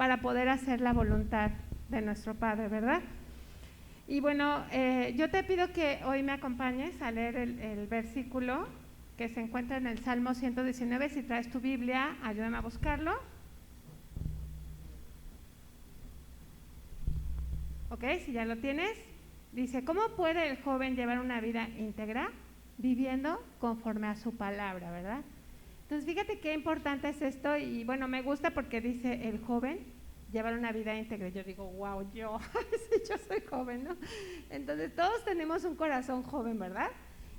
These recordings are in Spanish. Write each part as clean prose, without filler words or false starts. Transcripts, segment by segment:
para poder hacer la voluntad de nuestro Padre, ¿verdad? Y bueno, yo te pido que hoy me acompañes a leer el versículo que se encuentra en el Salmo 119. Si traes tu Biblia, ayúdame a buscarlo. Ok, si ya lo tienes, dice: ¿cómo puede el joven llevar una vida íntegra? Viviendo conforme a su palabra, ¿verdad? Entonces, fíjate qué importante es esto. Y bueno, me gusta porque dice el joven llevar una vida íntegra. Yo digo, wow, yo soy joven, ¿no? Entonces, todos tenemos un corazón joven, ¿verdad?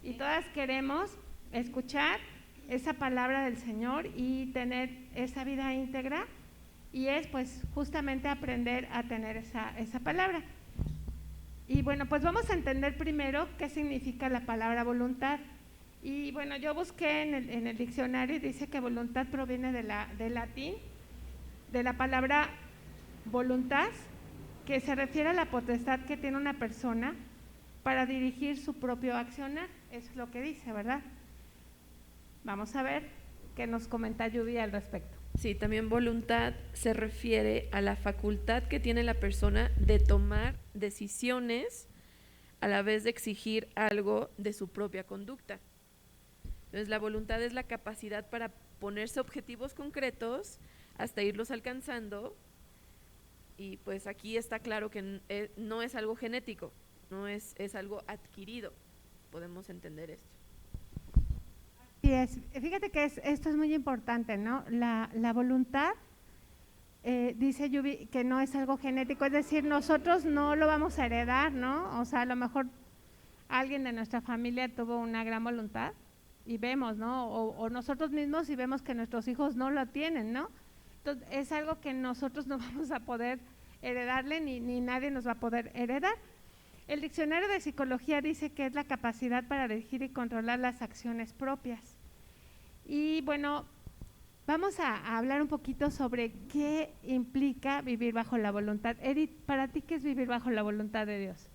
Y todas queremos escuchar esa palabra del Señor y tener esa vida íntegra. Y es pues justamente aprender a tener esa palabra. Y bueno, pues vamos a entender primero qué significa la palabra voluntad. Y bueno, yo busqué en el diccionario y dice que voluntad proviene del latín, de la palabra voluntas, que se refiere a la potestad que tiene una persona para dirigir su propio accionar. Eso es lo que dice, ¿verdad? Vamos a ver qué nos comenta Judy al respecto. Sí, también voluntad se refiere a la facultad que tiene la persona de tomar decisiones a la vez de exigir algo de su propia conducta. Entonces, la voluntad es la capacidad para ponerse objetivos concretos hasta irlos alcanzando, y pues aquí está claro que no es algo genético, no es algo adquirido. Podemos entender esto. Así es. Fíjate que esto es muy importante, ¿no? La voluntad, dice Yubi, que no es algo genético, es decir, nosotros no lo vamos a heredar, ¿no? O sea, a lo mejor alguien de nuestra familia tuvo una gran voluntad y vemos, ¿no? O nosotros mismos y vemos que nuestros hijos no lo tienen, ¿no? Entonces, es algo que nosotros no vamos a poder heredarle ni nadie nos va a poder heredar. El diccionario de psicología dice que es la capacidad para dirigir y controlar las acciones propias. Y bueno, vamos a hablar un poquito sobre qué implica vivir bajo la voluntad. Edith, ¿para ti qué es vivir bajo la voluntad de Dios?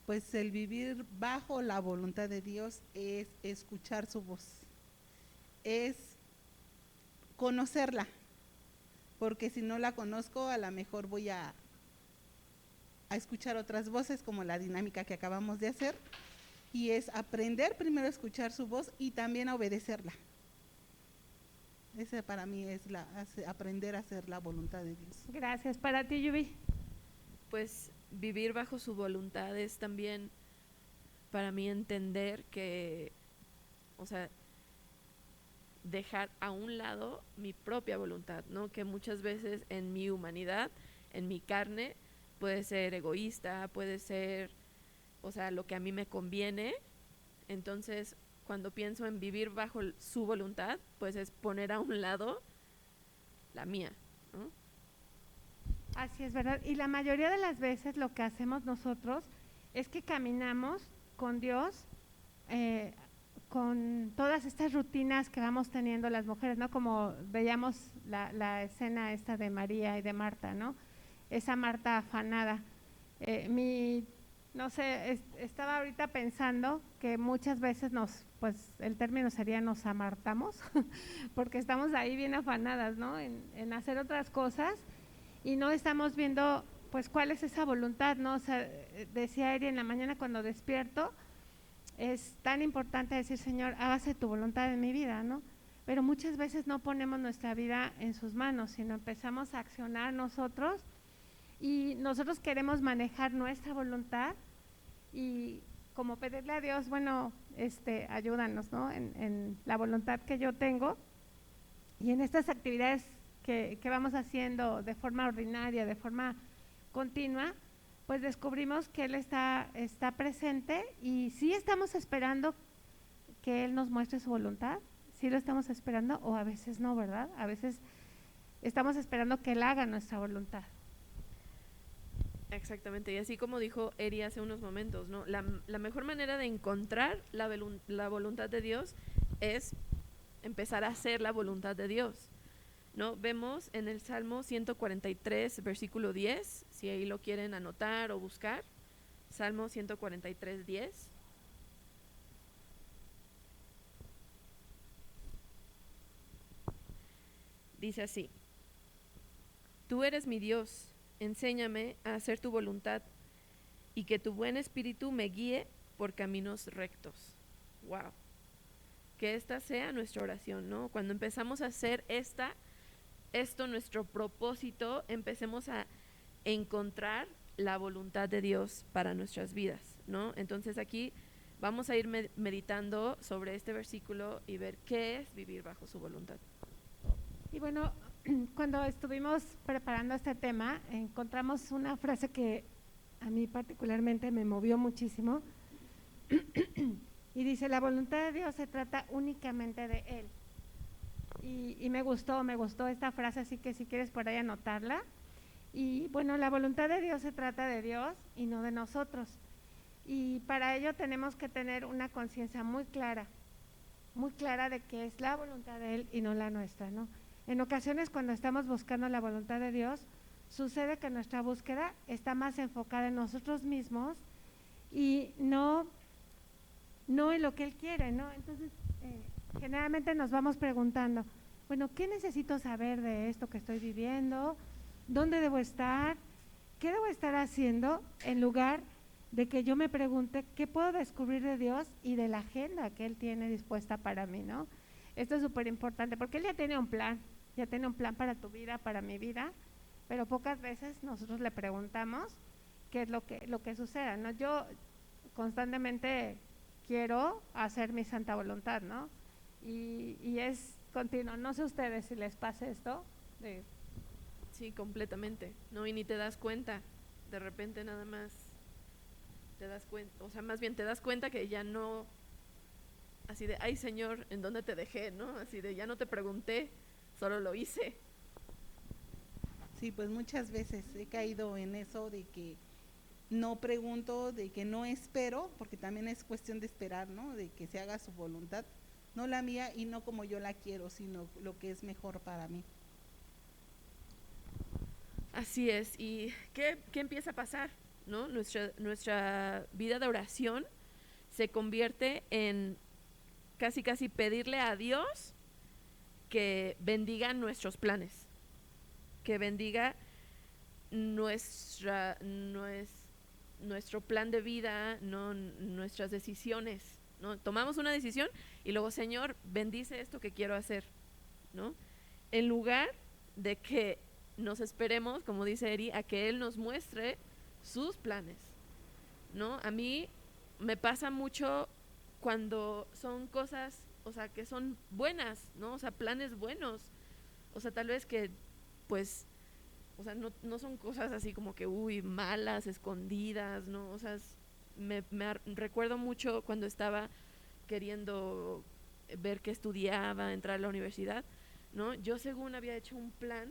Pues el vivir bajo la voluntad de Dios es escuchar su voz, es conocerla, porque si no la conozco, a lo mejor voy a escuchar otras voces, como la dinámica que acabamos de hacer, y es aprender primero a escuchar su voz y también a obedecerla. Ese para mí es aprender a hacer la voluntad de Dios. Gracias. ¿Para ti, Yubi? Pues vivir bajo su voluntad es también para mí entender que, o sea, dejar a un lado mi propia voluntad, ¿no? Que muchas veces en mi humanidad, en mi carne, puede ser egoísta, puede ser, o sea, lo que a mí me conviene. Entonces, cuando pienso en vivir bajo su voluntad, pues es poner a un lado la mía, ¿no? Así es, ¿verdad? Y la mayoría de las veces lo que hacemos nosotros es que caminamos con Dios, con todas estas rutinas que vamos teniendo las mujeres, ¿no? Como veíamos la escena esta de María y de Marta, ¿no? Esa Marta afanada. No sé, estaba ahorita pensando que muchas veces pues el término sería nos amartamos, porque estamos ahí bien afanadas, ¿no? En hacer otras cosas y no estamos viendo pues cuál es esa voluntad, ¿no? O sea, decía Eri en la mañana cuando despierto, es tan importante decir, Señor, hágase tu voluntad en mi vida, ¿no? Pero muchas veces no ponemos nuestra vida en sus manos, sino empezamos a accionar nosotros y nosotros queremos manejar nuestra voluntad y como pedirle a Dios, bueno, ayúdanos, ¿no? En la voluntad que yo tengo y en estas actividades que vamos haciendo de forma ordinaria, de forma continua, pues descubrimos que Él está presente y sí estamos esperando que Él nos muestre su voluntad, sí lo estamos esperando o a veces no, ¿verdad? A veces estamos esperando que Él haga nuestra voluntad. Exactamente, y así como dijo Eri hace unos momentos, ¿no? La mejor manera de encontrar la voluntad de Dios es empezar a hacer la voluntad de Dios, ¿no? Vemos en el Salmo 143, versículo 10, si ahí lo quieren anotar o buscar, Salmo 143, 10. Dice así: Tú eres mi Dios, enséñame a hacer tu voluntad y que tu buen espíritu me guíe por caminos rectos. Wow. Que esta sea nuestra oración, ¿no? Cuando empezamos a hacer esto nuestro propósito, empecemos a encontrar la voluntad de Dios para nuestras vidas, ¿no? Entonces aquí vamos a ir meditando sobre este versículo y ver qué es vivir bajo su voluntad. Y bueno, cuando estuvimos preparando este tema, encontramos una frase que a mí particularmente me movió muchísimo. Y dice: la voluntad de Dios se trata únicamente de Él. Y me gustó esta frase, así que si quieres por ahí anotarla. Y bueno, la voluntad de Dios se trata de Dios y no de nosotros. Y para ello tenemos que tener una conciencia muy clara de que es la voluntad de Él y no la nuestra, ¿no? En ocasiones, cuando estamos buscando la voluntad de Dios, sucede que nuestra búsqueda está más enfocada en nosotros mismos y no en lo que Él quiere, ¿no? Entonces, generalmente nos vamos preguntando, bueno, ¿qué necesito saber de esto que estoy viviendo? ¿Dónde debo estar? ¿Qué debo estar haciendo? En lugar de que yo me pregunte qué puedo descubrir de Dios y de la agenda que Él tiene dispuesta para mí, ¿no? Esto es súper importante porque Él ya tiene un plan para tu vida, para mi vida, pero pocas veces nosotros le preguntamos qué es lo que suceda, ¿no? Yo constantemente quiero hacer mi santa voluntad, ¿no? Y es continuo. No sé ustedes si les pasa esto. Sí, completamente, ¿no? Y ni te das cuenta, de repente nada más te das cuenta, o sea, más bien te das cuenta que ya no, así de, ay Señor, ¿en dónde te dejé, no? Así de, ya no te pregunté, solo lo hice. Sí, pues muchas veces he caído en eso de que no pregunto, de que no espero, porque también es cuestión de esperar, ¿no? De que se haga su voluntad, no la mía y no como yo la quiero, sino lo que es mejor para mí. Así es. ¿Y qué empieza a pasar, no? Nuestra vida de oración se convierte en casi pedirle a Dios que bendiga nuestros planes, que bendiga nuestro plan de vida, no nuestras decisiones, ¿no? Tomamos una decisión y luego, Señor, bendice esto que quiero hacer, ¿no? En lugar de que nos esperemos, como dice Eri, a que Él nos muestre sus planes, ¿no? A mí me pasa mucho cuando son cosas, o sea, que son buenas, ¿no? O sea, planes buenos, o sea, tal vez que, pues, o sea, no son cosas así como que, malas, escondidas, ¿no? O sea, recuerdo mucho cuando estaba queriendo ver qué estudiaba, entrar a la universidad, ¿no? Yo según había hecho un plan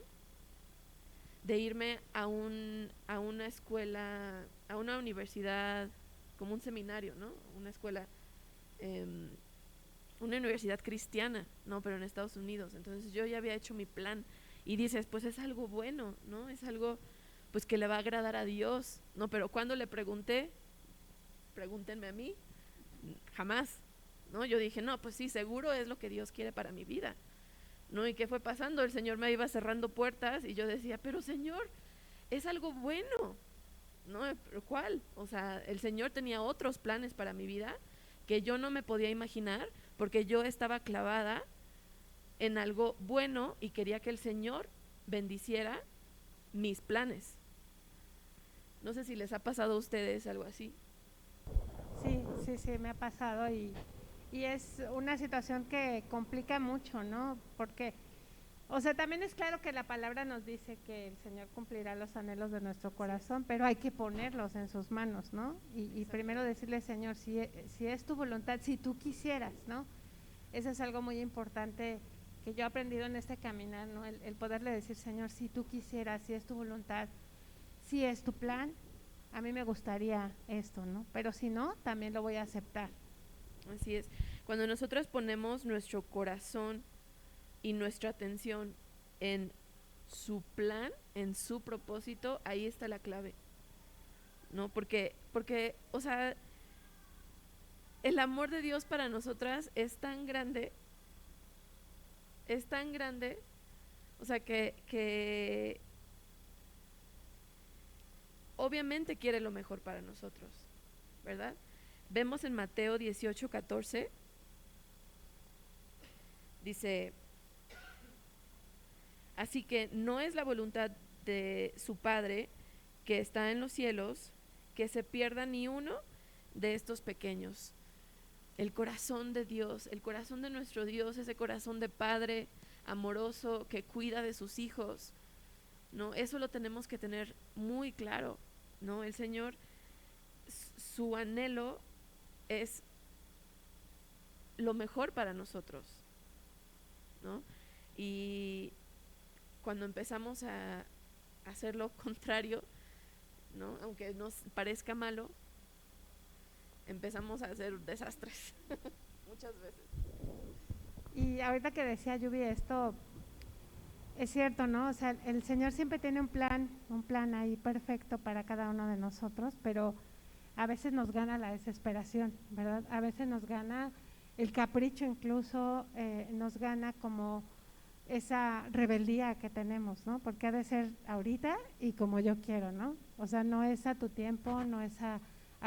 de irme a una escuela, a una universidad, como un seminario, ¿no? Una escuela, una universidad cristiana, ¿no? Pero en Estados Unidos. Entonces yo ya había hecho mi plan y dices, pues es algo bueno, ¿no? Es algo, pues, que le va a agradar a Dios, ¿no? Pero cuando le pregunté, pregúntenme a mí, jamás, ¿no? Yo dije, no, pues sí, seguro es lo que Dios quiere para mi vida, ¿no? ¿Y qué fue pasando? El Señor me iba cerrando puertas y yo decía, pero Señor, es algo bueno, ¿no? ¿Pero cuál? O sea, el Señor tenía otros planes para mi vida que yo no me podía imaginar porque yo estaba clavada en algo bueno y quería que el Señor bendiciera mis planes. No sé si les ha pasado a ustedes algo así. Sí, me ha pasado y es una situación que complica mucho, ¿no? Porque, o sea, también es claro que la palabra nos dice que el Señor cumplirá los anhelos de nuestro corazón, pero hay que ponerlos en sus manos, ¿no? Y primero decirle, Señor, si es tu voluntad, si tú quisieras, ¿no? Eso es algo muy importante que yo he aprendido en este caminar, ¿no? El poderle decir, Señor, si tú quisieras, si es tu voluntad, si es tu plan, a mí me gustaría esto, ¿no? Pero si no, también lo voy a aceptar. Así es. Cuando nosotros ponemos nuestro corazón y nuestra atención en su plan, en su propósito, ahí está la clave, ¿no? Porque, o sea, el amor de Dios para nosotras es tan grande, O sea, que obviamente quiere lo mejor para nosotros, ¿verdad? Vemos en Mateo 18:14, dice, así que no es la voluntad de su Padre que está en los cielos que se pierda ni uno de estos pequeños. El corazón de Dios, el corazón de nuestro Dios, ese corazón de Padre amoroso que cuida de sus hijos, ¿no? Eso lo tenemos que tener muy claro, ¿no? El Señor, su anhelo es lo mejor para nosotros, ¿no? Y cuando empezamos a hacer lo contrario, ¿no? Aunque nos parezca malo, empezamos a hacer desastres muchas veces. Y ahorita que decía Yubi esto, es cierto, ¿no? O sea, el Señor siempre tiene un plan ahí perfecto para cada uno de nosotros, pero a veces nos gana la desesperación, ¿verdad? A veces nos gana el capricho, incluso nos gana como esa rebeldía que tenemos, ¿no? Porque ha de ser ahorita y como yo quiero, ¿no? O sea, no es a tu tiempo, no es a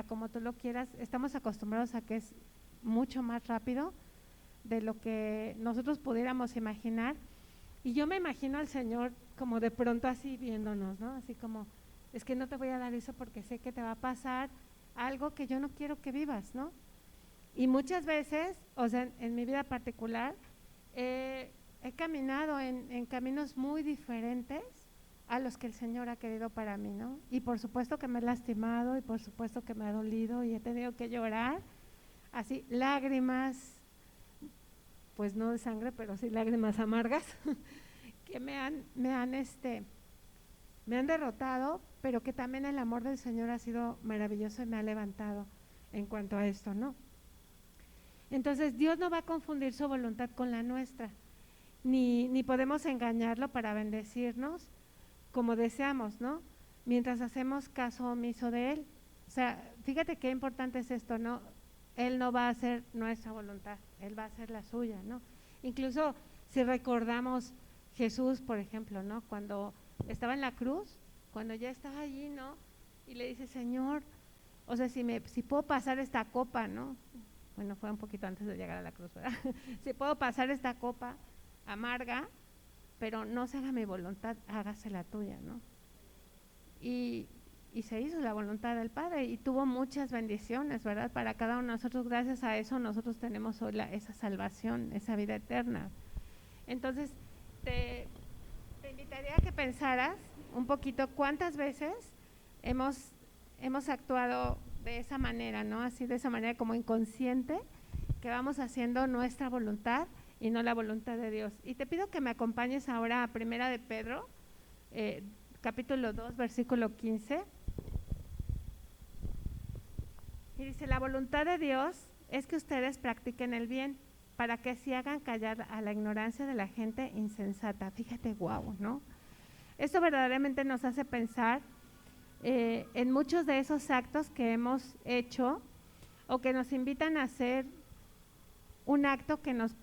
como tú lo quieras. Estamos acostumbrados a que es mucho más rápido de lo que nosotros pudiéramos imaginar. Y yo me imagino al Señor como de pronto así viéndonos, ¿no? Así como, es que no te voy a dar eso porque sé que te va a pasar algo que yo no quiero que vivas, ¿no? Y muchas veces, o sea, en mi vida particular, he caminado en caminos muy diferentes a los que el Señor ha querido para mí, ¿no? Y por supuesto que me he lastimado y por supuesto que me ha dolido y he tenido que llorar, así, lágrimas, pues no de sangre, pero sí lágrimas amargas, que me han derrotado, pero que también el amor del Señor ha sido maravilloso y me ha levantado en cuanto a esto, ¿no? Entonces Dios no va a confundir su voluntad con la nuestra, ni podemos engañarlo para bendecirnos como deseamos, ¿no? Mientras hacemos caso omiso de Él. O sea, fíjate qué importante es esto, ¿no? Él no va a hacer nuestra voluntad, Él va a hacer la suya, ¿no? Incluso si recordamos Jesús, por ejemplo, ¿no? Cuando estaba en la cruz, cuando ya estaba allí, ¿no? Y le dice, Señor, o sea, si puedo pasar esta copa, ¿no? Bueno, fue un poquito antes de llegar a la cruz, ¿verdad? Si puedo pasar esta copa amarga, pero no se haga mi voluntad, hágase la tuya, ¿no? Y se hizo la voluntad del Padre y tuvo muchas bendiciones, ¿verdad? Para cada uno de nosotros, gracias a eso nosotros tenemos hoy esa salvación, esa vida eterna. Entonces, te invitaría a que pensaras un poquito cuántas veces hemos actuado de esa manera, ¿no? Así de esa manera como inconsciente, que vamos haciendo nuestra voluntad y no la voluntad de Dios. Y te pido que me acompañes ahora a Primera de Pedro, capítulo 2, versículo 15. Y dice, la voluntad de Dios es que ustedes practiquen el bien, para que así hagan callar a la ignorancia de la gente insensata. Fíjate, guau, ¿no? Esto verdaderamente nos hace pensar en muchos de esos actos que hemos hecho o que nos invitan a hacer un acto que nos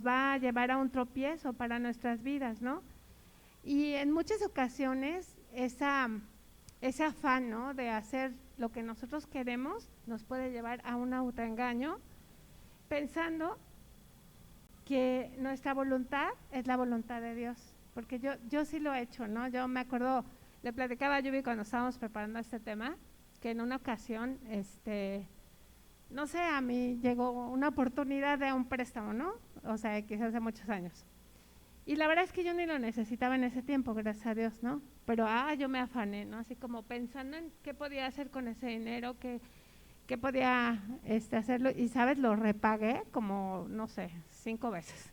va a llevar a un tropiezo para nuestras vidas, ¿no? Y en muchas ocasiones ese afán, ¿no?, de hacer lo que nosotros queremos nos puede llevar a un autoengaño, pensando que nuestra voluntad es la voluntad de Dios, porque yo sí lo he hecho, ¿no? Yo me acuerdo, le platicaba a Yubi cuando estábamos preparando este tema, que en una ocasión, no sé, a mí llegó una oportunidad de un préstamo, ¿no? O sea, quizás hace muchos años. Y la verdad es que yo ni lo necesitaba en ese tiempo, gracias a Dios, ¿no? Pero yo me afané, ¿no? Así como pensando en qué podía hacer con ese dinero, qué podía hacerlo. Y, ¿sabes? Lo repagué como, no sé, 5 veces.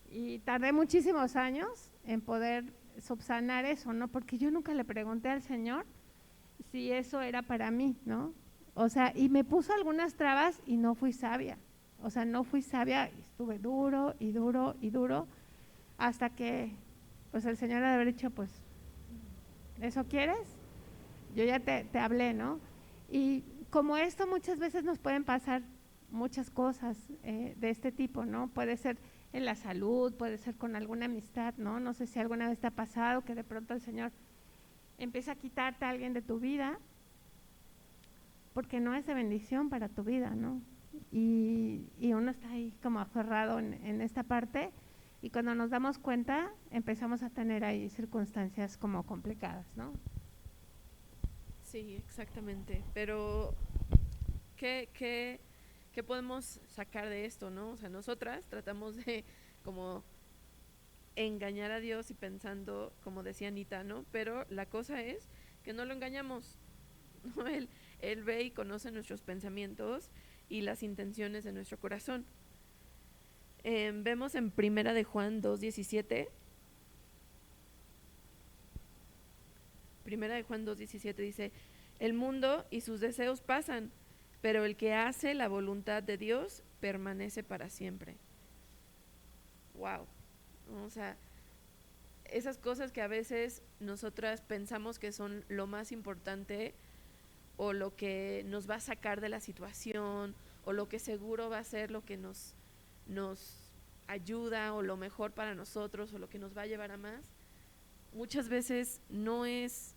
Y tardé muchísimos años en poder subsanar eso, ¿no? Porque yo nunca le pregunté al Señor si eso era para mí, ¿no? O sea, y me puso algunas trabas y no fui sabia. O sea, no fui sabia, estuve duro y duro y duro, hasta que pues el Señor ha de haber dicho, pues, ¿eso quieres? Yo ya te hablé, ¿no? Y como esto muchas veces nos pueden pasar muchas cosas de este tipo, ¿no? Puede ser en la salud, puede ser con alguna amistad, ¿no? No sé si alguna vez te ha pasado que de pronto el Señor empieza a quitarte a alguien de tu vida porque no es de bendición para tu vida, ¿no? Y uno está ahí como aferrado en esta parte, y cuando nos damos cuenta empezamos a tener ahí circunstancias como complicadas, ¿no? Sí, exactamente. Pero, ¿qué podemos sacar de esto, no? O sea, nosotras tratamos de como engañar a Dios y pensando, como decía Anita, ¿no? Pero la cosa es que no lo engañamos, ¿no? Él ve y conoce nuestros pensamientos y las intenciones de nuestro corazón. Vemos en Primera de Juan 2:17. Primera de Juan 2:17 dice: el mundo y sus deseos pasan, pero el que hace la voluntad de Dios permanece para siempre. Wow. O sea, esas cosas que a veces nosotras pensamos que son lo más importante, o lo que nos va a sacar de la situación, o lo que seguro va a ser lo que nos ayuda, o lo mejor para nosotros, o lo que nos va a llevar a más, muchas veces no es,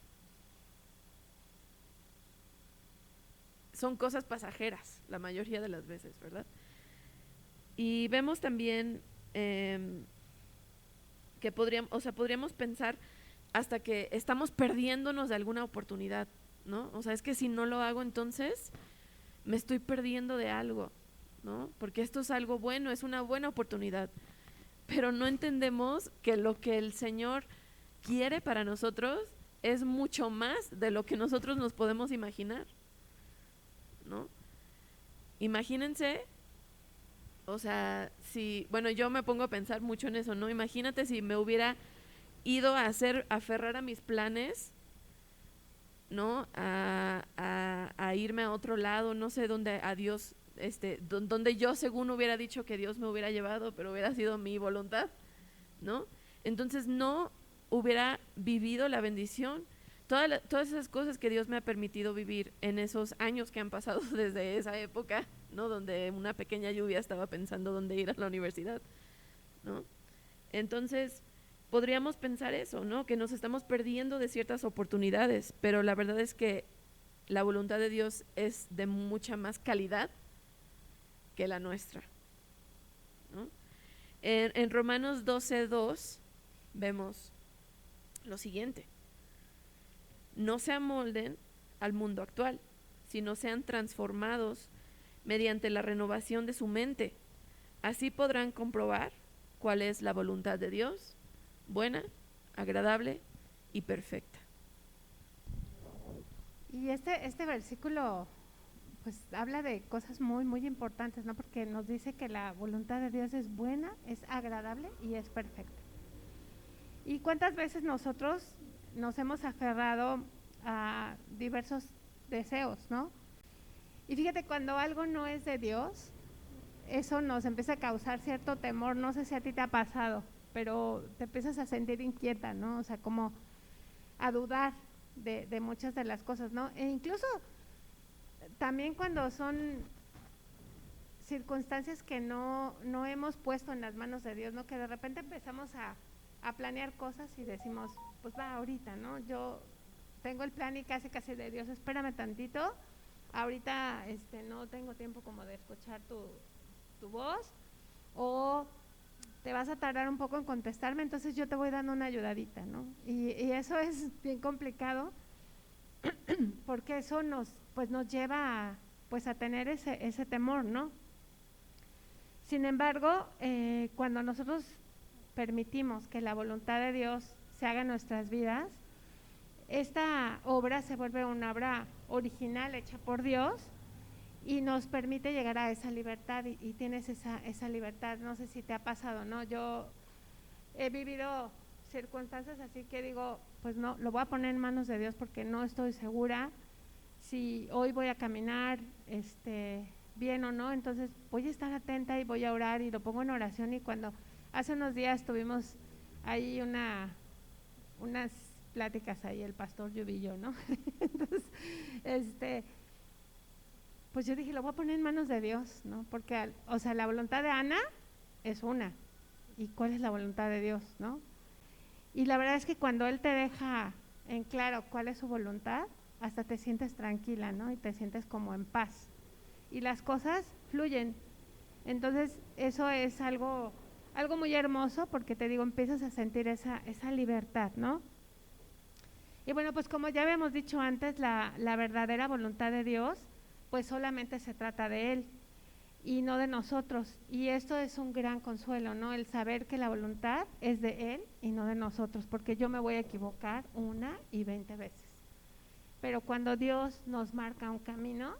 son cosas pasajeras la mayoría de las veces, ¿verdad? Y vemos también que podríamos pensar hasta que estamos perdiéndonos de alguna oportunidad, ¿no? O sea, es que si no lo hago, entonces me estoy perdiendo de algo, ¿no? Porque esto es algo bueno, es una buena oportunidad, pero no entendemos que lo que el Señor quiere para nosotros es mucho más de lo que nosotros nos podemos imaginar, ¿no? Imagínense, o sea, bueno, yo me pongo a pensar mucho en eso, ¿no? Imagínate si me hubiera ido a aferrar a mis planes, ¿no? A irme a otro lado, no sé dónde, a Dios, donde yo según hubiera dicho que Dios me hubiera llevado, pero hubiera sido mi voluntad, ¿no? Entonces no hubiera vivido la bendición, todas esas cosas que Dios me ha permitido vivir en esos años que han pasado desde esa época, ¿no? Donde una pequeña lluvia estaba pensando dónde ir a la universidad, ¿no? Entonces podríamos pensar eso, ¿no? Que nos estamos perdiendo de ciertas oportunidades, pero la verdad es que la voluntad de Dios es de mucha más calidad que la nuestra, ¿no? En Romanos 12:2 vemos lo siguiente: no se amolden al mundo actual, sino sean transformados mediante la renovación de su mente. Así podrán comprobar cuál es la voluntad de Dios, buena, agradable y perfecta. Y este versículo pues habla de cosas muy, muy importantes, ¿no? Porque nos dice que la voluntad de Dios es buena, es agradable y es perfecta. ¿Y cuántas veces nosotros nos hemos aferrado a diversos deseos, ¿no? Y fíjate, cuando algo no es de Dios, eso nos empieza a causar cierto temor. No sé si a ti te ha pasado, pero te empiezas a sentir inquieta, ¿no? O sea, como a dudar de muchas de las cosas, ¿no? E incluso también cuando son circunstancias que no hemos puesto en las manos de Dios, ¿no? Que de repente empezamos a planear cosas y decimos, pues va ahorita, ¿no? Yo tengo el plan y casi de Dios, espérame tantito, ahorita no tengo tiempo como de escuchar tu voz, o te vas a tardar un poco en contestarme, entonces yo te voy dando una ayudadita, ¿no? Y eso es bien complicado porque eso nos lleva a tener ese temor, ¿no? Sin embargo, cuando nosotros permitimos que la voluntad de Dios se haga en nuestras vidas, esta obra se vuelve una obra original hecha por Dios y nos permite llegar a esa libertad, y tienes esa libertad. No sé si te ha pasado, ¿no? Yo he vivido circunstancias así que digo, pues no, lo voy a poner en manos de Dios porque no estoy segura si hoy voy a caminar bien o no, entonces voy a estar atenta y voy a orar y lo pongo en oración. Y cuando hace unos días tuvimos ahí unas pláticas ahí el pastor Yubillo, ¿no? Entonces, pues yo dije, lo voy a poner en manos de Dios, ¿no? Porque, o sea, la voluntad de Ana es una, y cuál es la voluntad de Dios, ¿no? Y la verdad es que cuando Él te deja en claro cuál es su voluntad, hasta te sientes tranquila, ¿no? Y te sientes como en paz. Y las cosas fluyen. Entonces, eso es algo muy hermoso, porque te digo, empiezas a sentir esa libertad, ¿no? Y bueno, pues como ya habíamos dicho antes, la verdadera voluntad de Dios, pues solamente se trata de Él y no de nosotros. Y esto es un gran consuelo, ¿no? El saber que la voluntad es de Él y no de nosotros, porque yo me voy a equivocar 1 y 20 veces. Pero cuando Dios nos marca un camino,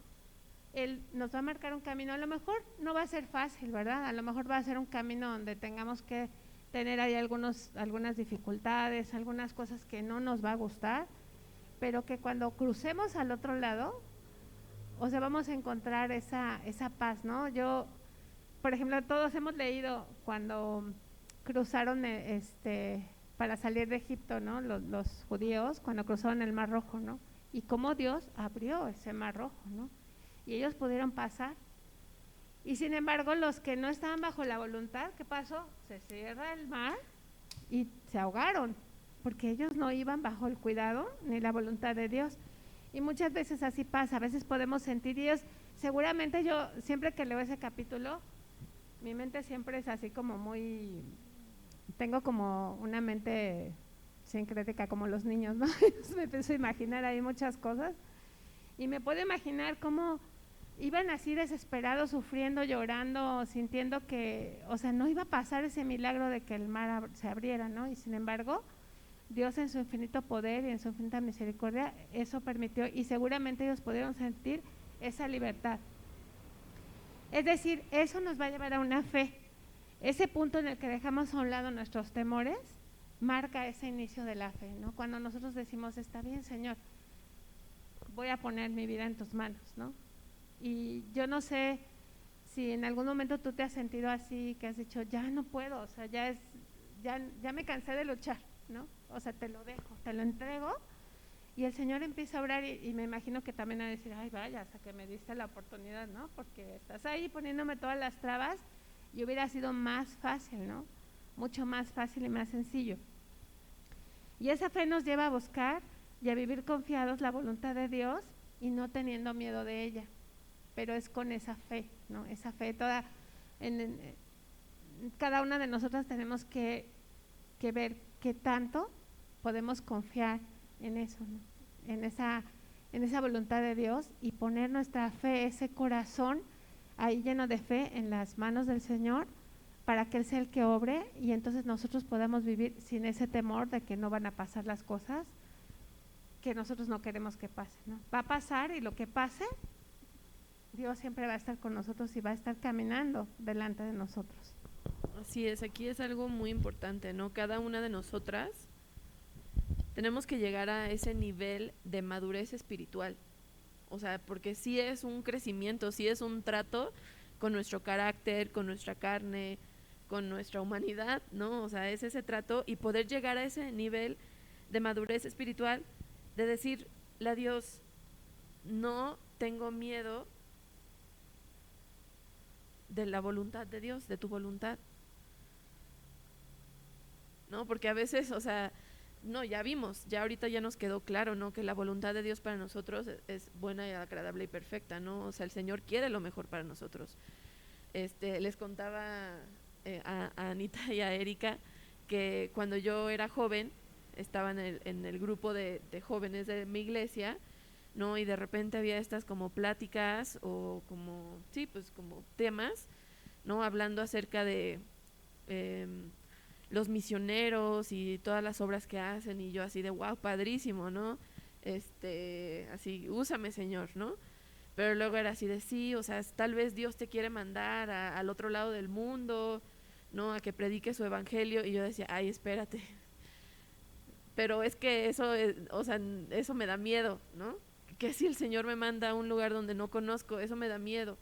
Él nos va a marcar un camino, a lo mejor no va a ser fácil, ¿verdad? A lo mejor va a ser un camino donde tengamos que tener ahí algunas dificultades, algunas cosas que no nos va a gustar, pero que cuando crucemos al otro lado, o sea, vamos a encontrar esa paz, ¿no? Yo, por ejemplo, todos hemos leído cuando cruzaron para salir de Egipto, ¿no? Los judíos, cuando cruzaron el Mar Rojo, ¿no? Y cómo Dios abrió ese Mar Rojo, ¿no? Y ellos pudieron pasar. Y sin embargo, los que no estaban bajo la voluntad, ¿qué pasó? Se cierra el mar y se ahogaron, porque ellos no iban bajo el cuidado ni la voluntad de Dios. Y muchas veces así pasa, a veces podemos sentir, y seguramente yo, siempre que leo ese capítulo, mi mente siempre es así como tengo como una mente sincrética como los niños, ¿no? Me empiezo a imaginar ahí muchas cosas, y me puedo imaginar cómo iban así desesperados, sufriendo, llorando, sintiendo que, o sea, no iba a pasar ese milagro de que el mar se abriera, ¿no? Y sin embargo, Dios en su infinito poder y en su infinita misericordia, eso permitió, y seguramente ellos pudieron sentir esa libertad. Es decir, eso nos va a llevar a una fe. Ese punto en el que dejamos a un lado nuestros temores, marca ese inicio de la fe, ¿no? Cuando nosotros decimos, está bien, Señor, voy a poner mi vida en tus manos, ¿no? Y yo no sé si en algún momento tú te has sentido así, que has dicho, ya no puedo, o sea, ya me cansé de luchar, ¿no? O sea, te lo dejo, te lo entrego, y el Señor empieza a obrar, y me imagino que también a decir, ay, vaya, hasta que me diste la oportunidad, ¿no? Porque estás ahí poniéndome todas las trabas, y hubiera sido más fácil, ¿no? Mucho más fácil y más sencillo. Y esa fe nos lleva a buscar y a vivir confiados la voluntad de Dios y no teniendo miedo de ella, pero es con esa fe, ¿no? Esa fe toda, cada una de nosotras tenemos que ver qué tanto podemos confiar en eso, ¿no? en esa voluntad de Dios, y poner nuestra fe, ese corazón ahí lleno de fe en las manos del Señor, para que Él sea el que obre, y entonces nosotros podamos vivir sin ese temor de que no van a pasar las cosas que nosotros no queremos que pasen, ¿no? Va a pasar, y lo que pase, Dios siempre va a estar con nosotros y va a estar caminando delante de nosotros. Así es, aquí es algo muy importante, ¿no? Cada una de nosotras tenemos que llegar a ese nivel de madurez espiritual. O sea, porque sí es un crecimiento, sí es un trato con nuestro carácter, con nuestra carne, con nuestra humanidad, ¿no? O sea, es ese trato, y poder llegar a ese nivel de madurez espiritual, de decirle a Dios, no tengo miedo de la voluntad de Dios, de tu voluntad, ¿no? Porque a veces, o sea, no, ya vimos, ya ahorita ya nos quedó claro, ¿no? Que la voluntad de Dios para nosotros es buena y agradable y perfecta, ¿no? O sea, el Señor quiere lo mejor para nosotros. Les contaba a Anita y a Erika que cuando yo era joven, estaba en el grupo de jóvenes de mi iglesia, ¿no? Y de repente había estas como pláticas o como, sí, pues como temas, ¿no? Hablando acerca de los misioneros y todas las obras que hacen, y yo así de wow, padrísimo, ¿no? Así, úsame, Señor, ¿no? Pero luego era así de sí, o sea, tal vez Dios te quiere mandar al otro lado del mundo, ¿no? A que predique su evangelio, y yo decía, ay, espérate. Pero es que eso, o sea, eso me da miedo, ¿no? Que si el Señor me manda a un lugar donde no conozco, eso me da miedo,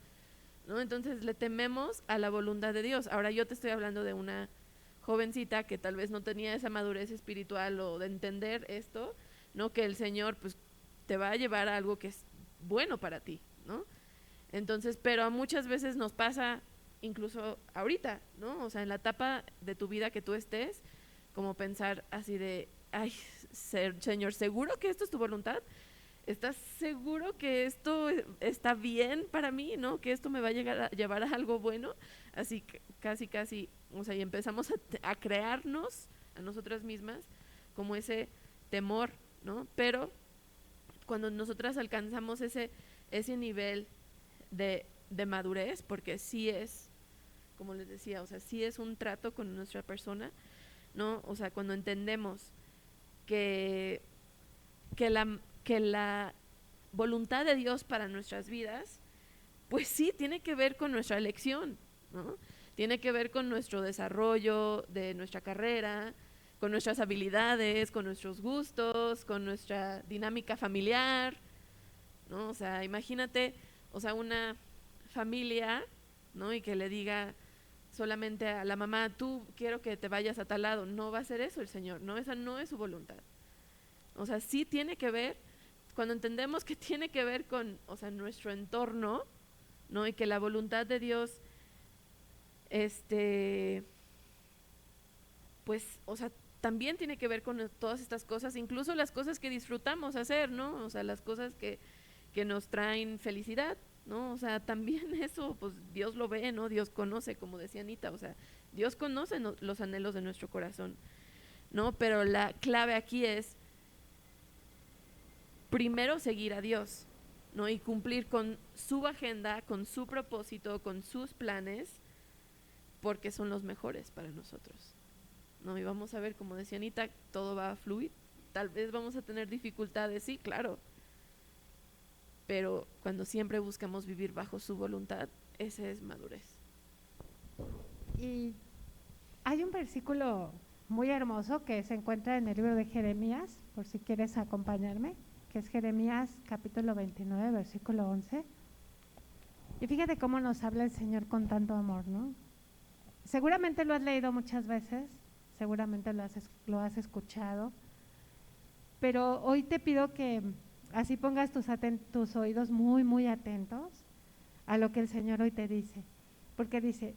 ¿no? Entonces le tememos a la voluntad de Dios. Ahora yo te estoy hablando de una jovencita que tal vez no tenía esa madurez espiritual o de entender esto, ¿no? Que el Señor pues te va a llevar a algo que es bueno para ti, ¿no? Entonces, pero muchas veces nos pasa incluso ahorita, ¿no? O sea, en la etapa de tu vida que tú estés, como pensar así de, ay, Señor, ¿seguro que esto es tu voluntad? ¿Estás seguro que esto está bien para mí, ¿no? Que esto me va a llevar a algo bueno. Así que casi, o sea, y empezamos a crearnos a nosotras mismas como ese temor, ¿no? Pero cuando nosotras alcanzamos ese nivel de madurez, porque sí es, como les decía, o sea, sí es un trato con nuestra persona, ¿no? O sea, cuando entendemos que la voluntad de Dios para nuestras vidas, pues sí, tiene que ver con nuestra elección, ¿no? Tiene que ver con nuestro desarrollo de nuestra carrera, con nuestras habilidades, con nuestros gustos, con nuestra dinámica familiar, ¿no? O sea, imagínate, o sea, una familia, ¿no? Y que le diga solamente a la mamá, tú quiero que te vayas a tal lado. No va a ser eso el Señor, no, esa no es su voluntad. O sea, sí tiene que ver, cuando entendemos que tiene que ver con, o sea, nuestro entorno, ¿no? Y que la voluntad de Dios, pues, o sea, también tiene que ver con todas estas cosas, incluso las cosas que disfrutamos hacer, ¿no? O sea, las cosas que nos traen felicidad, ¿no? O sea, también eso, pues Dios lo ve, ¿no? Dios conoce, como decía Anita, o sea, Dios conoce los anhelos de nuestro corazón, ¿no? Pero la clave aquí es primero seguir a Dios, ¿no? Y cumplir con su agenda, con su propósito, con sus planes, porque son los mejores para nosotros, ¿no? Y vamos a ver, como decía Anita, todo va a fluir. Tal vez vamos a tener dificultades, sí, claro, pero cuando siempre buscamos vivir bajo su voluntad, esa es madurez. Y hay un versículo muy hermoso que se encuentra en el libro de Jeremías, por si quieres acompañarme, que es Jeremías capítulo 29, versículo 11. Y fíjate cómo nos habla el Señor con tanto amor, ¿no? Seguramente lo has leído muchas veces, seguramente lo has escuchado, pero hoy te pido que así pongas tus oídos muy, muy atentos a lo que el Señor hoy te dice, porque dice,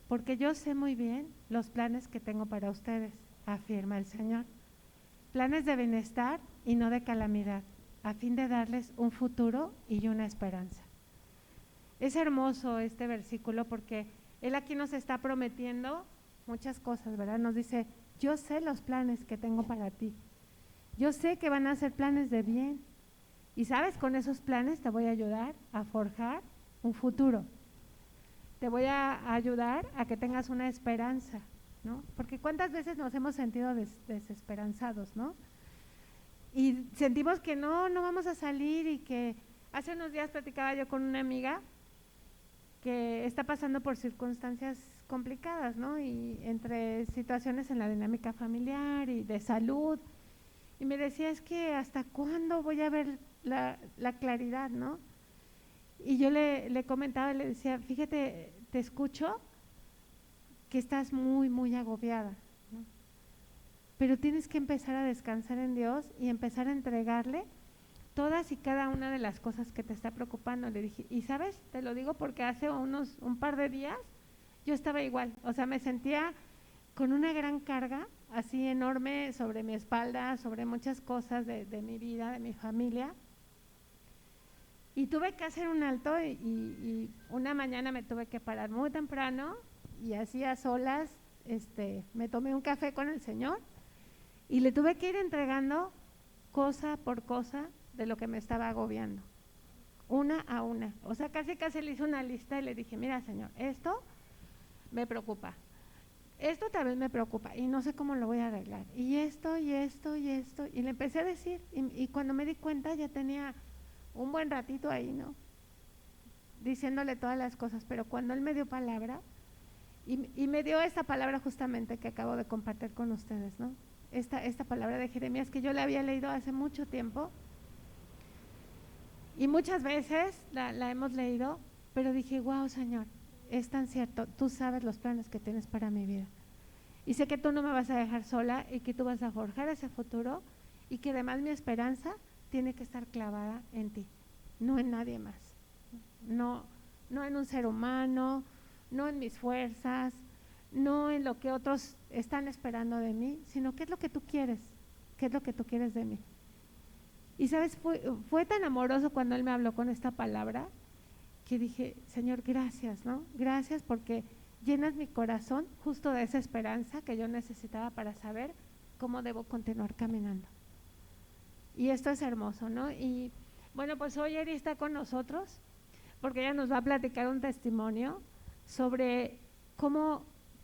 porque yo sé muy bien los planes que tengo para ustedes, afirma el Señor, planes de bienestar y no de calamidad, a fin de darles un futuro y una esperanza. Es hermoso este versículo porque Él aquí nos está prometiendo muchas cosas, ¿verdad? Nos dice, yo sé los planes que tengo para ti, yo sé que van a ser planes de bien, y sabes, con esos planes te voy a ayudar a forjar un futuro, te voy a ayudar a que tengas una esperanza, ¿no? Porque cuántas veces nos hemos sentido desesperanzados, ¿no? Y sentimos que no vamos a salir, y que hace unos días platicaba yo con una amiga que está pasando por circunstancias complicadas, ¿no? Y entre situaciones en la dinámica familiar y de salud, y me decía, es que ¿hasta cuándo voy a ver la claridad, ¿no? Y yo le comentaba, le decía, fíjate, te escucho que estás muy, muy agobiada, ¿no? Pero tienes que empezar a descansar en Dios y empezar a entregarle todas y cada una de las cosas que te está preocupando. Le dije, y sabes, te lo digo porque hace un par de días yo estaba igual, o sea, me sentía con una gran carga así enorme sobre mi espalda, sobre muchas cosas de mi vida, de mi familia, y tuve que hacer un alto, y una mañana me tuve que parar muy temprano y así a solas me tomé un café con el Señor y le tuve que ir entregando cosa por cosa de lo que me estaba agobiando, una a una. O sea, casi le hice una lista y le dije, mira, Señor, esto me preocupa, esto también me preocupa y no sé cómo lo voy a arreglar, y esto, y esto, y esto, y le empecé a decir, y cuando me di cuenta ya tenía un buen ratito ahí, ¿no? Diciéndole todas las cosas, pero cuando él me dio palabra, y me dio esta palabra justamente que acabo de compartir con ustedes, ¿no? Esta palabra de Jeremías que yo la había leído hace mucho tiempo, y muchas veces la hemos leído, pero dije, wow, Señor, es tan cierto, tú sabes los planes que tienes para mi vida, y sé que tú no me vas a dejar sola, y que tú vas a forjar ese futuro, y que además mi esperanza tiene que estar clavada en ti, no en nadie más, no en un ser humano, no en mis fuerzas, no en lo que otros están esperando de mí, sino qué es lo que tú quieres, qué es lo que tú quieres de mí. Y sabes, fue tan amoroso cuando Él me habló con esta palabra, que dije, Señor, gracias, ¿no? Gracias porque llenas mi corazón justo de esa esperanza que yo necesitaba para saber cómo debo continuar caminando. Y esto es hermoso, ¿no? Y bueno, pues hoy Eri está con nosotros porque ella nos va a platicar un testimonio sobre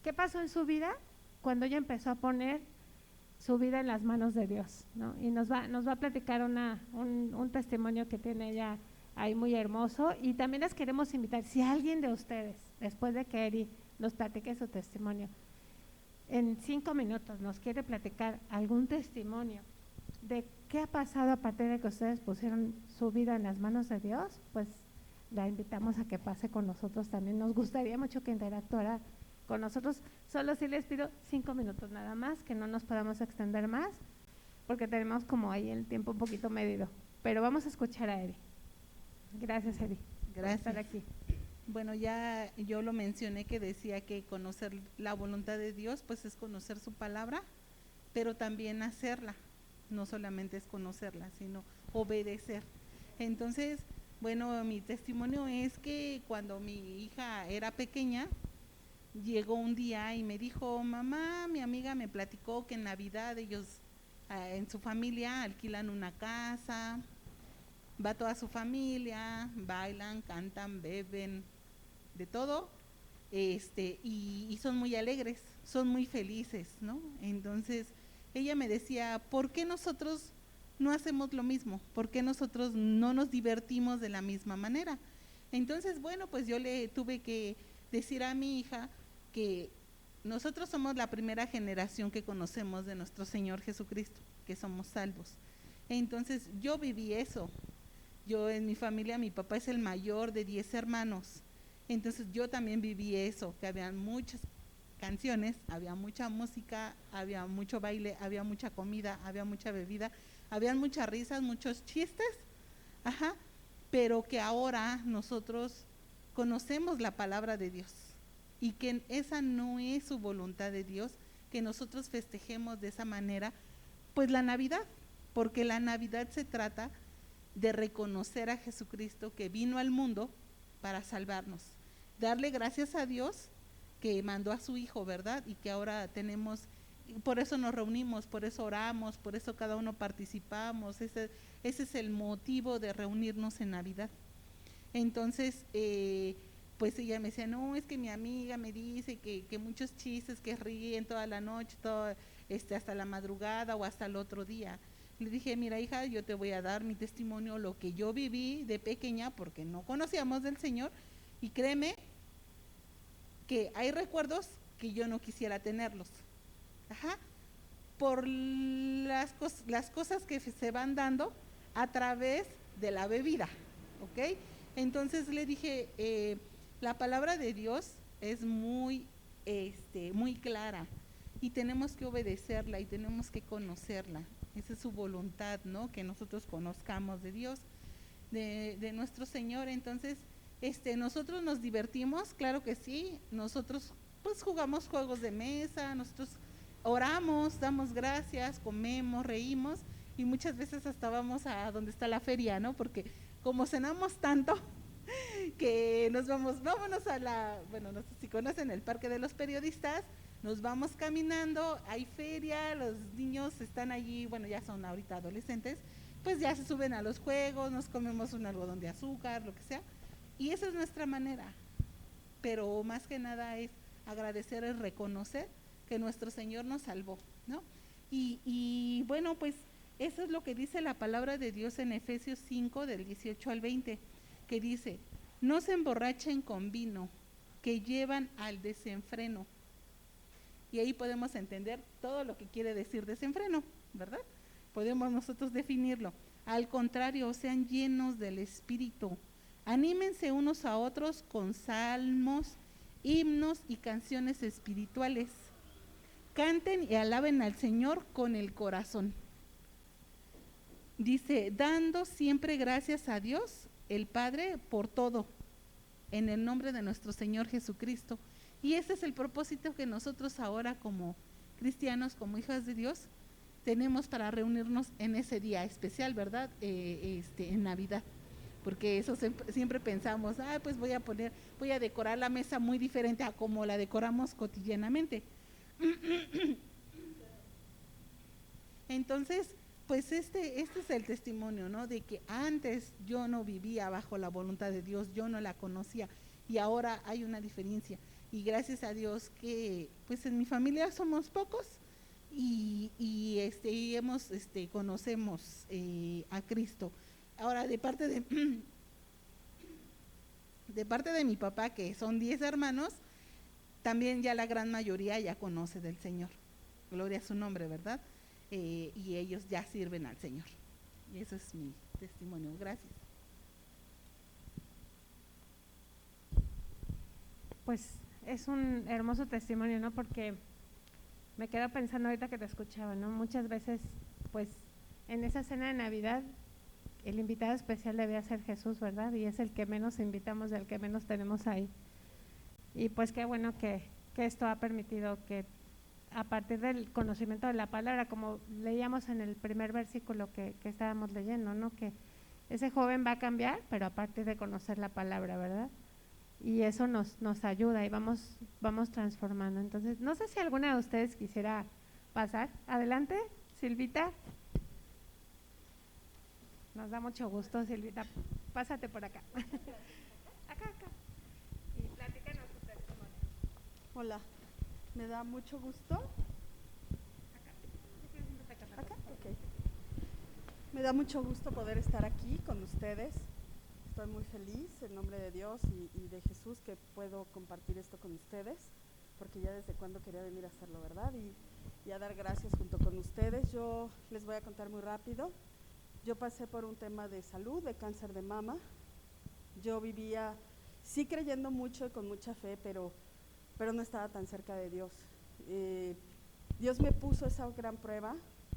qué pasó en su vida cuando ella empezó a poner su vida en las manos de Dios, ¿no? Y nos va a platicar un testimonio que tiene ella ahí muy hermoso. Y también les queremos invitar, si alguien de ustedes, después de que Eri nos platique su testimonio, en 5 minutos nos quiere platicar algún testimonio de qué ha pasado a partir de que ustedes pusieron su vida en las manos de Dios, pues la invitamos a que pase con nosotros también. Nos gustaría mucho que interactuara con nosotros. Solo sí les pido 5 minutos nada más, que no nos podamos extender más, porque tenemos como ahí el tiempo un poquito medido. Pero vamos a escuchar a Eri. Gracias, Eri. Gracias. Por estar aquí. Bueno, ya yo lo mencioné, que decía que conocer la voluntad de Dios pues es conocer su palabra, pero también hacerla. No solamente es conocerla, sino obedecer. Entonces, bueno, mi testimonio es que cuando mi hija era pequeña, llegó un día y me dijo, mamá, mi amiga me platicó que en Navidad ellos en su familia alquilan una casa, va toda su familia, bailan, cantan, beben, de todo, y son muy alegres, son muy felices, ¿no? Entonces ella me decía, ¿por qué nosotros no hacemos lo mismo? ¿Por qué nosotros no nos divertimos de la misma manera? Entonces, bueno, pues yo le tuve que decir a mi hija que nosotros somos la primera generación que conocemos de nuestro Señor Jesucristo, que somos salvos. Entonces yo viví eso. Yo en mi familia, mi papá es el mayor de 10 hermanos. Entonces yo también viví eso, que había muchas canciones, había mucha música, había mucho baile, había mucha comida, había mucha bebida, habían muchas risas, muchos chistes, pero que ahora nosotros conocemos la palabra de Dios y que esa no es su voluntad de Dios, que nosotros festejemos de esa manera, pues la Navidad, porque la Navidad se trata de reconocer a Jesucristo que vino al mundo para salvarnos, darle gracias a Dios que mandó a su Hijo, ¿verdad? Y que ahora tenemos, por eso nos reunimos, por eso oramos, por eso cada uno participamos, ese es el motivo de reunirnos en Navidad. Entonces, pues ella me decía, no, es que mi amiga me dice que muchos chistes, que ríen toda la noche, hasta la madrugada o hasta el otro día. Le dije, mira hija, yo te voy a dar mi testimonio, lo que yo viví de pequeña, porque no conocíamos del Señor, y créeme que hay recuerdos que yo no quisiera tenerlos, por las cosas que se van dando a través de la bebida, ¿ok? Entonces le dije, la palabra de Dios es muy clara y tenemos que obedecerla y tenemos que conocerla. Esa es su voluntad, ¿no? Que nosotros conozcamos de Dios, de nuestro Señor. Entonces, nosotros nos divertimos, claro que sí. Nosotros pues jugamos juegos de mesa, nosotros oramos, damos gracias, comemos, reímos y muchas veces hasta vamos a donde está la feria, ¿no? Porque como cenamos tanto que vámonos bueno, no sé si conocen el Parque de los Periodistas, nos vamos caminando, hay feria, los niños están allí, bueno, ya son ahorita adolescentes, pues ya se suben a los juegos, nos comemos un algodón de azúcar, lo que sea, y esa es nuestra manera, pero más que nada es agradecer y reconocer que nuestro Señor nos salvó, ¿no? Y bueno, pues eso es lo que dice la palabra de Dios en Efesios 5, del 18 al 20, que dice, no se emborrachen con vino, que llevan al desenfreno. Y ahí podemos entender todo lo que quiere decir desenfreno, ¿verdad? Podemos nosotros definirlo. Al contrario, sean llenos del Espíritu. Anímense unos a otros con salmos, himnos y canciones espirituales. Canten y alaben al Señor con el corazón. Dice, dando siempre gracias a Dios, el Padre, por todo, en el nombre de nuestro Señor Jesucristo. Y ese es el propósito que nosotros ahora como cristianos, como hijas de Dios, tenemos para reunirnos en ese día especial, ¿verdad? En Navidad. Porque eso siempre pensamos, pues voy a decorar la mesa muy diferente a como la decoramos cotidianamente. Entonces, pues este es el testimonio, ¿no? De que antes yo no vivía bajo la voluntad de Dios, yo no la conocía, y ahora hay una diferencia. Y gracias a Dios que pues en mi familia somos pocos y conocemos a Cristo. Ahora de parte de mi papá, que son 10 hermanos, también ya la gran mayoría ya conoce del Señor. Gloria a su nombre, ¿verdad? Y ellos ya sirven al Señor. Y eso es mi testimonio. Gracias. Pues es un hermoso testimonio, ¿no? Porque me quedo pensando ahorita que te escuchaba, ¿no? Muchas veces, pues, en esa cena de Navidad, el invitado especial debía ser Jesús, ¿verdad? Y es el que menos invitamos, el que menos tenemos ahí. Y pues qué bueno que esto ha permitido que a partir del conocimiento de la palabra, como leíamos en el primer versículo que estábamos leyendo, ¿no? Que ese joven va a cambiar, pero a partir de conocer la palabra, ¿verdad? Y eso nos ayuda y vamos transformando. Entonces, no sé si alguna de ustedes quisiera pasar. Adelante, Silvita. Nos da mucho gusto, Silvita. Pásate por acá. Acá. Y platícanos tu testimonio. Hola, me da mucho gusto. ¿Acá? Ok. Me da mucho gusto poder estar aquí con ustedes. Estoy muy feliz en nombre de Dios y de Jesús que puedo compartir esto con ustedes, porque ya desde cuando quería venir a hacerlo, ¿verdad? Y a dar gracias junto con ustedes. Yo les voy a contar muy rápido. Yo pasé por un tema de salud, de cáncer de mama. Yo vivía, sí creyendo mucho y con mucha fe, pero no estaba tan cerca de Dios. Dios me puso esa gran prueba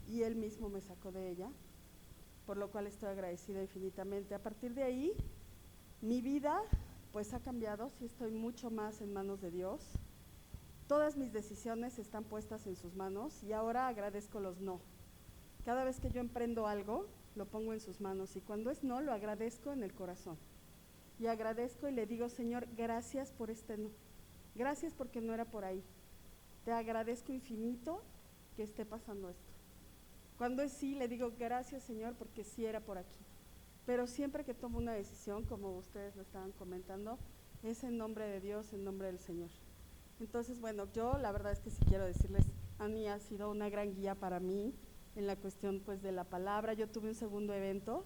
y Él mismo me sacó de ella, por lo cual estoy agradecida infinitamente. A partir de ahí, mi vida pues ha cambiado, sí estoy mucho más en manos de Dios. Todas mis decisiones están puestas en sus manos y ahora agradezco los no. Cada vez que yo emprendo algo, lo pongo en sus manos y cuando es no, lo agradezco en el corazón. Y agradezco y le digo, Señor, gracias por este no. Gracias porque no era por ahí. Te agradezco infinito que esté pasando esto. Cuando es sí, le digo gracias, Señor, porque sí era por aquí. Pero siempre que tomo una decisión, como ustedes lo estaban comentando, es en nombre de Dios, en nombre del Señor. Entonces, bueno, yo la verdad es que sí quiero decirles, Ani ha sido una gran guía para mí en la cuestión pues de la palabra. Yo tuve un segundo evento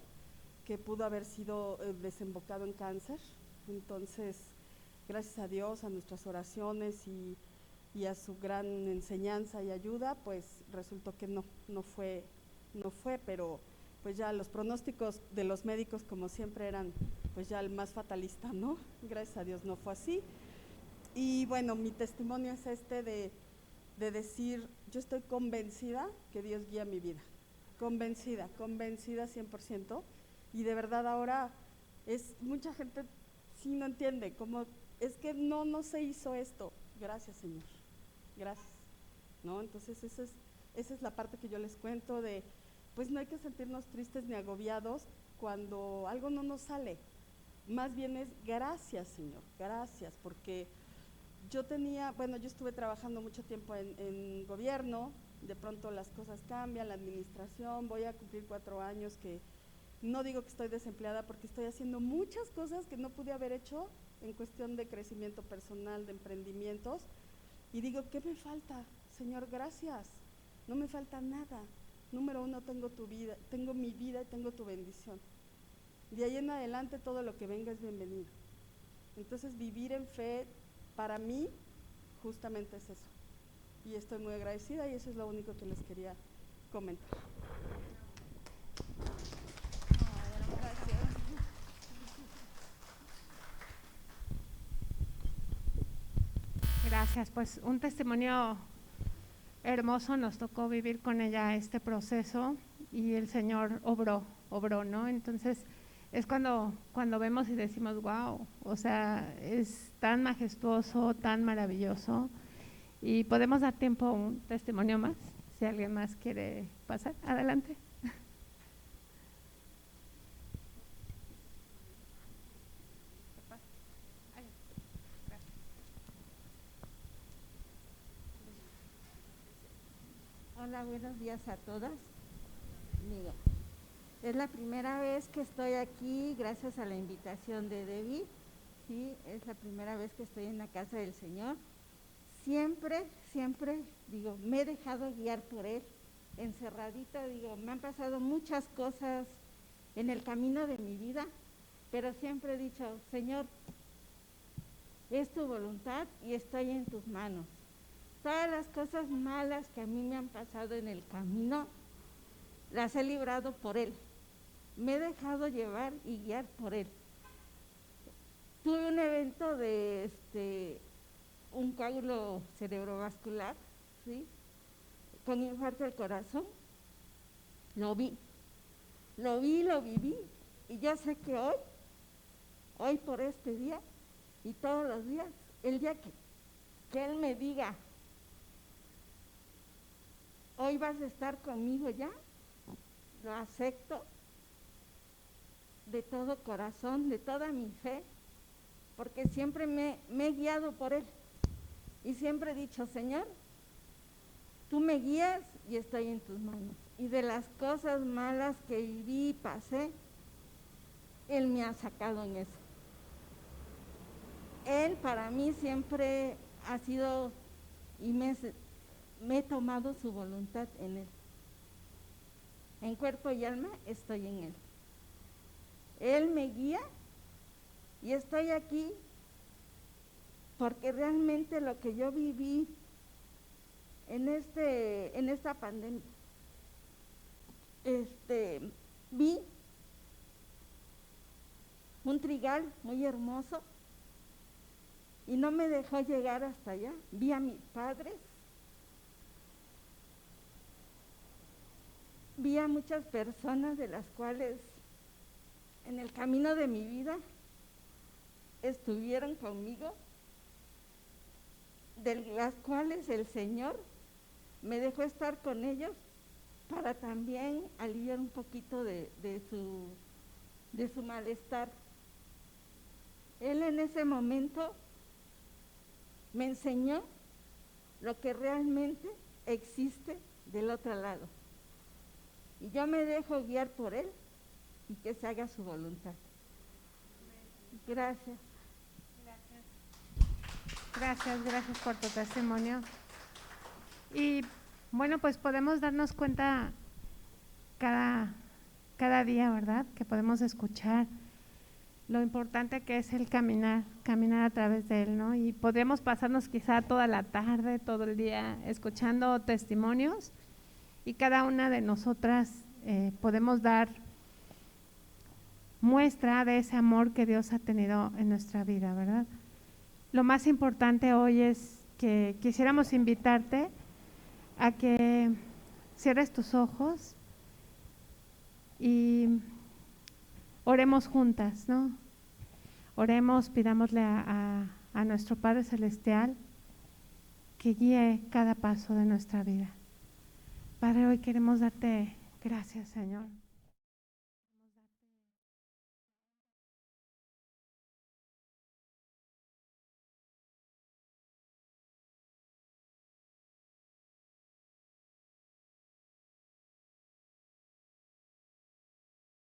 que pudo haber sido desembocado en cáncer. Entonces, gracias a Dios, a nuestras oraciones y a su gran enseñanza y ayuda, pues resultó que no fue, pero pues ya los pronósticos de los médicos como siempre eran pues ya el más fatalista, ¿no? Gracias a Dios no fue así. Y bueno, mi testimonio es de decir, yo estoy convencida que Dios guía mi vida, convencida 100%, y de verdad ahora mucha gente sí no entiende, como es que no se hizo esto, gracias Señor, gracias, ¿no? Entonces esa es la parte que yo les cuento de, pues no hay que sentirnos tristes ni agobiados cuando algo no nos sale, más bien es gracias Señor, gracias, porque yo estuve trabajando mucho tiempo en gobierno, de pronto las cosas cambian, la administración, voy a cumplir 4 años que no digo que estoy desempleada porque estoy haciendo muchas cosas que no pude haber hecho en cuestión de crecimiento personal, de emprendimientos, y digo, ¿qué me falta? Señor, gracias, no me falta nada. Número 1, tengo tu vida, tengo mi vida y tengo tu bendición. De ahí en adelante todo lo que venga es bienvenido. Entonces vivir en fe para mí justamente es eso. Y estoy muy agradecida y eso es lo único que les quería comentar. Gracias, pues un testimonio hermoso, nos tocó vivir con ella este proceso y el Señor obró, ¿no? Entonces, es cuando vemos y decimos, wow, o sea, es tan majestuoso, tan maravilloso. Y podemos dar tiempo a un testimonio más, si alguien más quiere pasar. Adelante. Hola, buenos días a todas. Mira, es la primera vez que estoy aquí gracias a la invitación de Debbie. Sí, es la primera vez que estoy en la casa del Señor. Siempre, digo, me he dejado guiar por Él, encerradita, digo, me han pasado muchas cosas en el camino de mi vida, pero siempre he dicho, Señor, es tu voluntad y estoy en tus manos. Todas las cosas malas que a mí me han pasado en el camino, las he librado por Él. Me he dejado llevar y guiar por Él. Tuve un evento de un coágulo cerebrovascular, ¿sí? Con infarto del corazón. Lo vi, lo viví, y yo sé que hoy por este día y todos los días, el día que Él me diga, hoy vas a estar conmigo ya, lo acepto de todo corazón, de toda mi fe, porque siempre me he guiado por Él. Y siempre he dicho, Señor, tú me guías y estoy en tus manos. Y de las cosas malas que viví y pasé, Él me ha sacado en eso. Él para mí siempre ha sido, y me he tomado su voluntad en Él. En cuerpo y alma estoy en Él. Él me guía y estoy aquí porque realmente lo que yo viví en esta pandemia, vi un trigal muy hermoso y no me dejó llegar hasta allá. Vi a mis padres, vi a muchas personas de las cuales en el camino de mi vida estuvieron conmigo, de las cuales el Señor me dejó estar con ellos para también aliviar un poquito de su malestar. Él en ese momento me enseñó lo que realmente existe del otro lado. Y yo me dejo guiar por Él y que se haga su voluntad. Gracias. Gracias por tu testimonio. Y bueno, pues podemos darnos cuenta cada día, ¿verdad? Que podemos escuchar lo importante que es el caminar a través de Él, ¿no? Y podríamos pasarnos quizá toda la tarde, todo el día escuchando testimonios, y cada una de nosotras podemos dar muestra de ese amor que Dios ha tenido en nuestra vida, ¿verdad? Lo más importante hoy es que quisiéramos invitarte a que cierres tus ojos y oremos juntas, ¿no? Oremos, pidámosle a nuestro Padre Celestial que guíe cada paso de nuestra vida. Padre, hoy queremos darte gracias, Señor.